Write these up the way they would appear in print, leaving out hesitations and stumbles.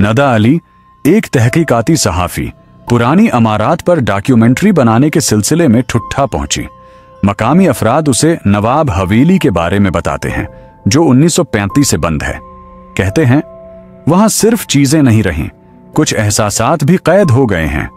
नदा अली एक तहकीकाती सहाफी पुरानी अमारात पर डॉक्यूमेंट्री बनाने के सिलसिले में ठुट्ठा पहुंची। मकामी अफराद उसे नवाब हवेली के बारे में बताते हैं जो 1935 से बंद है। कहते हैं वहां सिर्फ चीजें नहीं रहीं, कुछ एहसासात भी कैद हो गए हैं।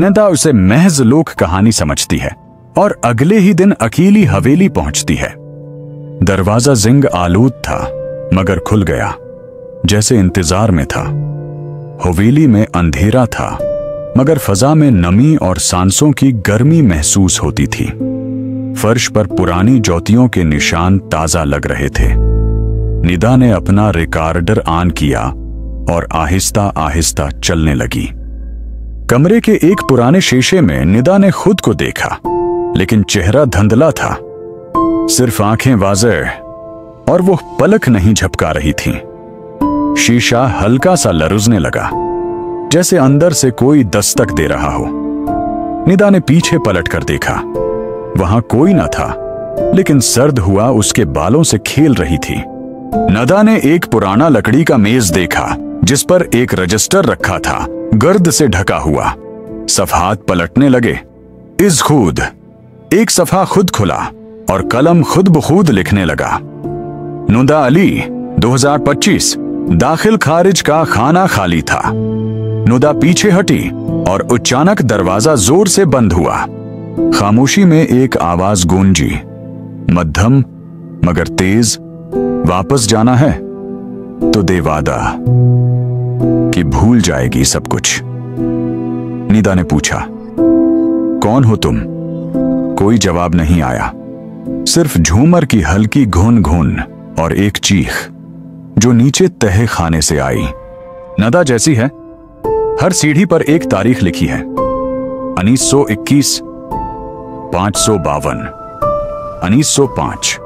नदा उसे महज लोक कहानी समझती है और अगले ही दिन अकेली हवेली पहुंचती है। दरवाजा जिंग आलूद था मगर खुल गया, जैसे इंतजार में था। हवेली में अंधेरा था मगर फजा में नमी और सांसों की गर्मी महसूस होती थी। फर्श पर पुरानी ज्योतियों के निशान ताजा लग रहे थे। निदा ने अपना रिकॉर्डर ऑन किया और आहिस्ता आहिस्ता चलने लगी। कमरे के एक पुराने शीशे में निदा ने खुद को देखा, लेकिन चेहरा धुंधला था। सिर्फ आंखें वाज़ेह और वो पलक नहीं झपका रही थीं। शीशा हल्का सा लरुजने लगा, जैसे अंदर से कोई दस्तक दे रहा हो। निदा ने पीछे पलट कर देखा। वहां कोई न था, लेकिन सर्द हुआ उसके बालों से खेल रही थी। नदा ने एक पुराना लकड़ी का मेज देखा जिस पर एक रजिस्टर रखा था, गर्द से ढका हुआ। सफ़हात पलटने लगे। इस खुद एक सफ़ा खुद खुला और कलम खुद ब खुद लिखने लगा। नुदा अली 2025 दाखिल खारिज का खाना खाली था। नुदा पीछे हटी और अचानक दरवाजा जोर से बंद हुआ। खामोशी में एक आवाज गूंजी, मध्यम मगर तेज। वापस जाना है तो दे वादा कि भूल जाएगी सब कुछ। निदा ने पूछा, कौन हो तुम? कोई जवाब नहीं आया, सिर्फ झूमर की हल्की घुन घुन और एक चीख जो नीचे तहे खाने से आई। नदा जैसी है। हर सीढ़ी पर एक तारीख लिखी है, 1921, 552, 1905।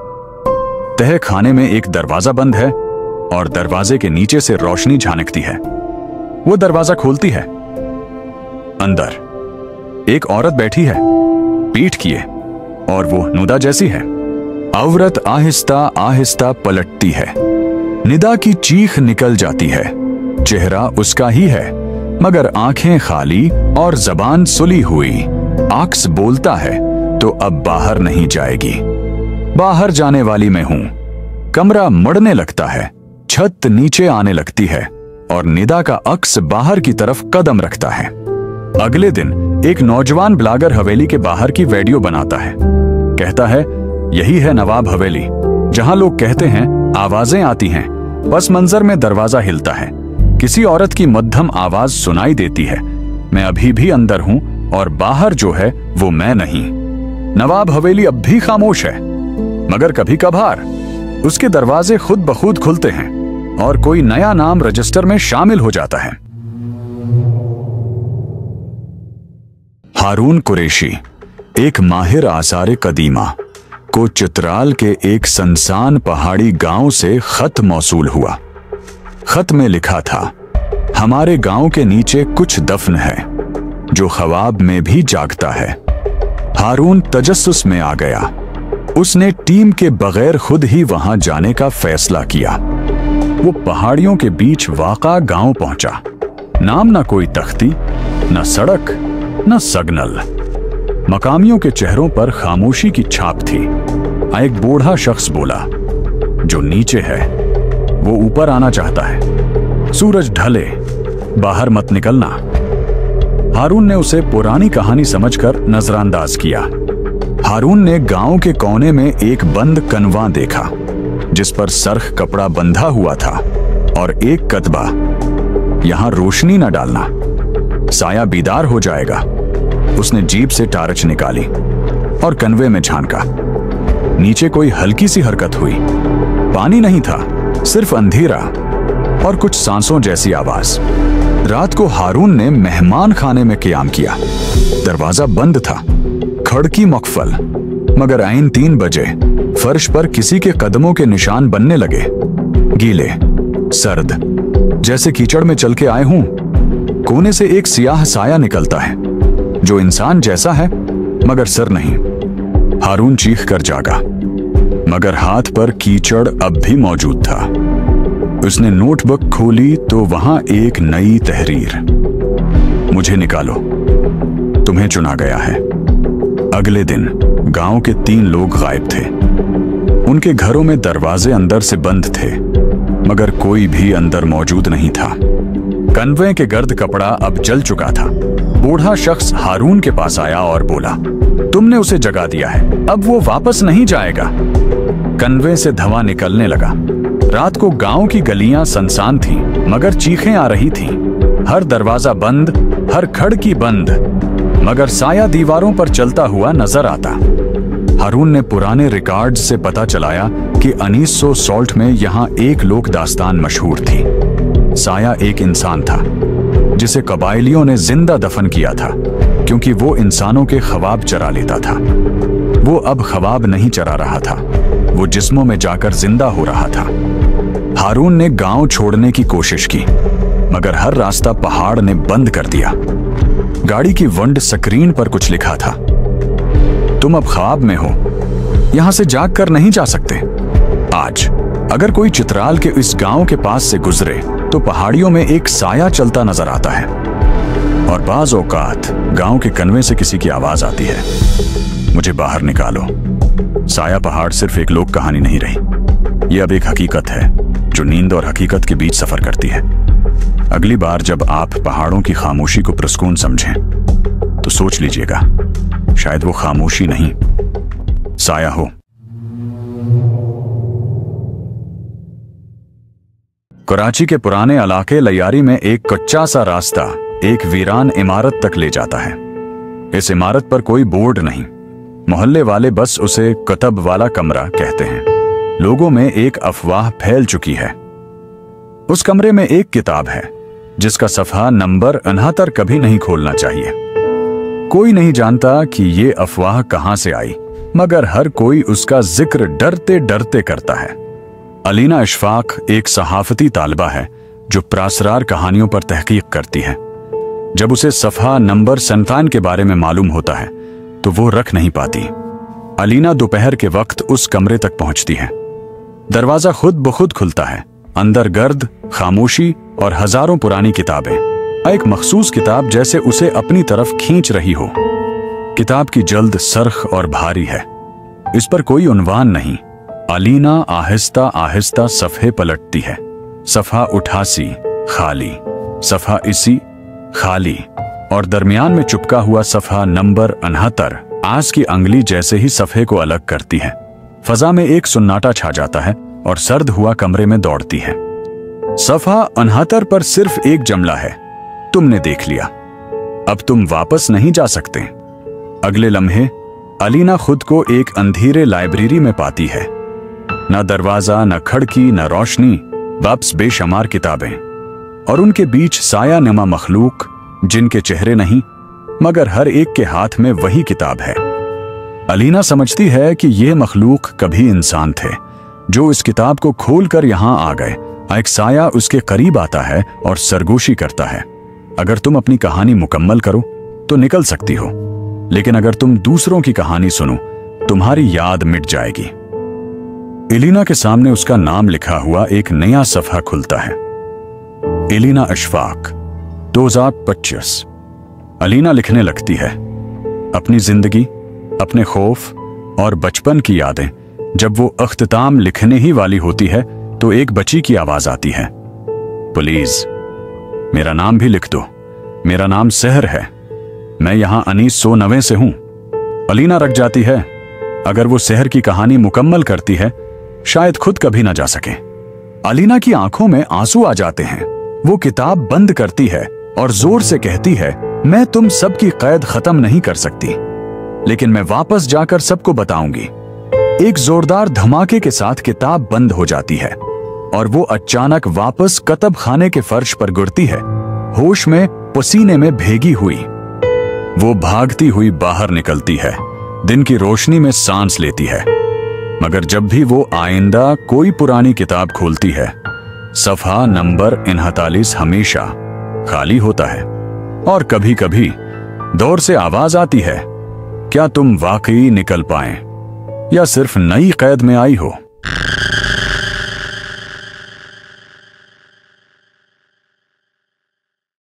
तह खाने में एक दरवाजा बंद है और दरवाजे के नीचे से रोशनी झांकती है। वो दरवाजा खोलती है। अंदर एक औरत बैठी है, पीठ किए, और वो नुदा जैसी है। औरत आहिस्ता आहिस्ता पलटती है। निदा की चीख निकल जाती है। चेहरा उसका ही है मगर आंखें खाली और जबान सुली हुई। आक्स बोलता है तो अब बाहर नहीं जाएगी। बाहर जाने वाली मैं हूं। कमरा मुड़ने लगता है, छत नीचे आने लगती है और निदा का अक्स बाहर की तरफ कदम रखता है। अगले दिन एक नौजवान ब्लॉगर हवेली के बाहर की वीडियो बनाता है। कहता है, यही है नवाब हवेली, जहां लोग कहते हैं आवाजें आती हैं, बस मंजर में दरवाजा हिलता है, किसी औरत की मध्यम आवाज सुनाई देती है, मैं अभी भी अंदर हूं और बाहर जो है वो मैं नहीं। नवाब हवेली अब भी खामोश है, मगर कभी कभार उसके दरवाजे खुद ब खुद खुलते हैं और कोई नया नाम रजिस्टर में शामिल हो जाता है। हारून कुरैशी एक माहिर आसार कदीमा को चित्राल के एक सनसान पहाड़ी गांव से खत मौसूल हुआ। खत में लिखा था, हमारे गांव के नीचे कुछ दफन है जो ख्वाब में भी जागता है। हारून तजस्सुस में आ गया। उसने टीम के बगैर खुद ही वहां जाने का फैसला किया। वो पहाड़ियों के बीच वाक़ा गांव पहुंचा। नाम ना कोई तख्ती, न सड़क, न सिग्नल। मकामियों के चेहरों पर खामोशी की छाप थी। एक बूढ़ा शख्स बोला, जो नीचे है वो ऊपर आना चाहता है। सूरज ढले, बाहर मत निकलना। हारून ने उसे पुरानी कहानी समझकर नजरअंदाज किया। हारून ने गांव के कोने में एक बंद कनवा देखा जिस पर सरख कपड़ा बंधा हुआ था और एक कतबा, यहां रोशनी न डालना, साया बीदार हो जाएगा। उसने जीप से टार्च निकाली और कनवे में झांका। नीचे कोई हल्की सी हरकत हुई। पानी नहीं था, सिर्फ अंधेरा और कुछ सांसों जैसी आवाज। रात को हारून ने मेहमान खाने में क़याम किया। दरवाजा बंद था, खिड़की मकफल, मगर ऐन 3 बजे फर्श पर किसी के कदमों के निशान बनने लगे। गीले, सर्द, जैसे कीचड़ में चल के आए हूं। कोने से एक सियाह साया निकलता है जो इंसान जैसा है मगर सर नहीं। हारून चीख कर जागा, मगर हाथ पर कीचड़ अब भी मौजूद था। उसने नोटबुक खोली तो वहां एक नई तहरीर। मुझे निकालो, तुम्हें चुना गया है। अगले दिन गांव के 3 लोग गायब थे। उनके घरों में दरवाजे अंदर से बंद थे, मगर कोई भी अंदर मौजूद नहीं था। कन्वे के गर्द कपड़ा अब जल चुका था। बूढ़ा शख्स हारून के पास आया और बोला, तुमने उसे जगा दिया है, अब वो वापस नहीं जाएगा। कन्वे से धुआं निकलने लगा। रात को गांव की गलियां सुनसान थीं, मगर चीखें आ रही थीं। हर दरवाजा बंद, हर खिड़की बंद, मगर साया दीवारों पर चलता हुआ नजर आता। हारून ने पुराने रिकॉर्ड से पता चलाया कि 1900 सॉल्ट में यहाँ एक लोक दास्तान मशहूर थी। साया एक इंसान था जिसे कबायलियों ने जिंदा दफन किया था, क्योंकि वो इंसानों के ख्वाब चरा लेता था। वो अब ख्वाब नहीं चरा रहा था, वो जिस्मों में जाकर जिंदा हो रहा था। हारून ने गांव छोड़ने की कोशिश की, मगर हर रास्ता पहाड़ ने बंद कर दिया। गाड़ी की विंड स्क्रीन पर कुछ लिखा था, तुम अब ख्वाब में हो, यहां से जाग कर नहीं जा सकते। आज अगर कोई चित्राल के इस गांव के पास से गुजरे तो पहाड़ियों में एक साया चलता नजर आता है, और बाज औकात गांव के कन्वे से किसी की आवाज आती है, मुझे बाहर निकालो। साया पहाड़ सिर्फ एक लोक कहानी नहीं रही, यह अब एक हकीकत है जो नींद और हकीकत के बीच सफर करती है। अगली बार जब आप पहाड़ों की खामोशी को प्रसकून समझें तो सोच लीजिएगा, शायद वो खामोशी नहीं, साया हो। कराची के पुराने इलाके लयारी में एक कच्चा सा रास्ता एक वीरान इमारत तक ले जाता है। इस इमारत पर कोई बोर्ड नहीं, मोहल्ले वाले बस उसे कतब वाला कमरा कहते हैं। लोगों में एक अफवाह फैल चुकी है। उस कमरे में एक किताब है जिसका सफ़हा नंबर 69 कभी नहीं खोलना चाहिए। कोई नहीं जानता कि ये अफवाह कहां से आई, मगर हर कोई उसका जिक्र डरते डरते करता है। अलीना इशफाक एक सहाफती तालिबा है जो प्रासरार कहानियों पर तहकीक करती है। जब उसे सफ़हा नंबर 57 के बारे में मालूम होता है तो वो रख नहीं पाती। अलीना दोपहर के वक्त उस कमरे तक पहुंचती है। दरवाजा खुद ब खुद खुलता है। अंदर गर्द, खामोशी और हजारों पुरानी किताबें। एक मखसूस किताब जैसे उसे अपनी तरफ खींच रही हो। किताब की जल्द सरख और भारी है। इस पर कोई उन्वान नहीं। अलीना आहिस्ता आहिस्ता सफ़हे पलटती है। सफ़हा 88 खाली, सफ़हा 80 खाली, और दरमियान में चिपका हुआ सफ़हा नंबर 69 आस की अंगली जैसे ही सफ़हे को अलग करती है। फजा में एक सुन्नाटा छा जाता है और सर्द हुआ कमरे में दौड़ती है। सफ़हा 69 पर सिर्फ एक जुमला है, तुमने देख लिया, अब तुम वापस नहीं जा सकते। अगले लम्हे अलीना खुद को एक अंधेरे लाइब्रेरी में पाती है। न दरवाजा, न खिड़की, न रोशनी, बस बेशुमार किताबें, और उनके बीच साया नुमा मखलूक जिनके चेहरे नहीं, मगर हर एक के हाथ में वही किताब है। अलीना समझती है कि यह मखलूक कभी इंसान थे जो इस किताब को खोलकर यहां आ गए। एक साया उसके करीब आता है और सरगोशी करता है, अगर तुम अपनी कहानी मुकम्मल करो तो निकल सकती हो, लेकिन अगर तुम दूसरों की कहानी सुनो तुम्हारी याद मिट जाएगी। एलिना के सामने उसका नाम लिखा हुआ एक नया सफ़हा खुलता है। एलिना अशफाक 2025। अलीना लिखने लगती है अपनी जिंदगी, अपने खौफ और बचपन की यादें। जब वो अख्तिताम लिखने ही वाली होती है तो एक बच्ची की आवाज आती है, प्लीज मेरा नाम भी लिख दो, मेरा नाम सहर है, मैं यहां 1990 से हूं। अलीना रख जाती है। अगर वो सहर की कहानी मुकम्मल करती है शायद खुद कभी ना जा सके। अलीना की आंखों में आंसू आ जाते हैं। वो किताब बंद करती है और जोर से कहती है, मैं तुम सबकी कैद खत्म नहीं कर सकती, लेकिन मैं वापस जाकर सबको बताऊंगी। एक जोरदार धमाके के साथ किताब बंद हो जाती है और वो अचानक वापस कतब खाने के फर्श पर गिरती है, होश में, पसीने में भीगी हुई। वो भागती हुई बाहर निकलती है, दिन की रोशनी में सांस लेती है, मगर जब भी वो आइंदा कोई पुरानी किताब खोलती है सफ़हा नंबर 39 हमेशा खाली होता है। और कभी कभी दौर से आवाज आती है, क्या तुम वाकई निकल पाए या सिर्फ नई कैद में आई हो।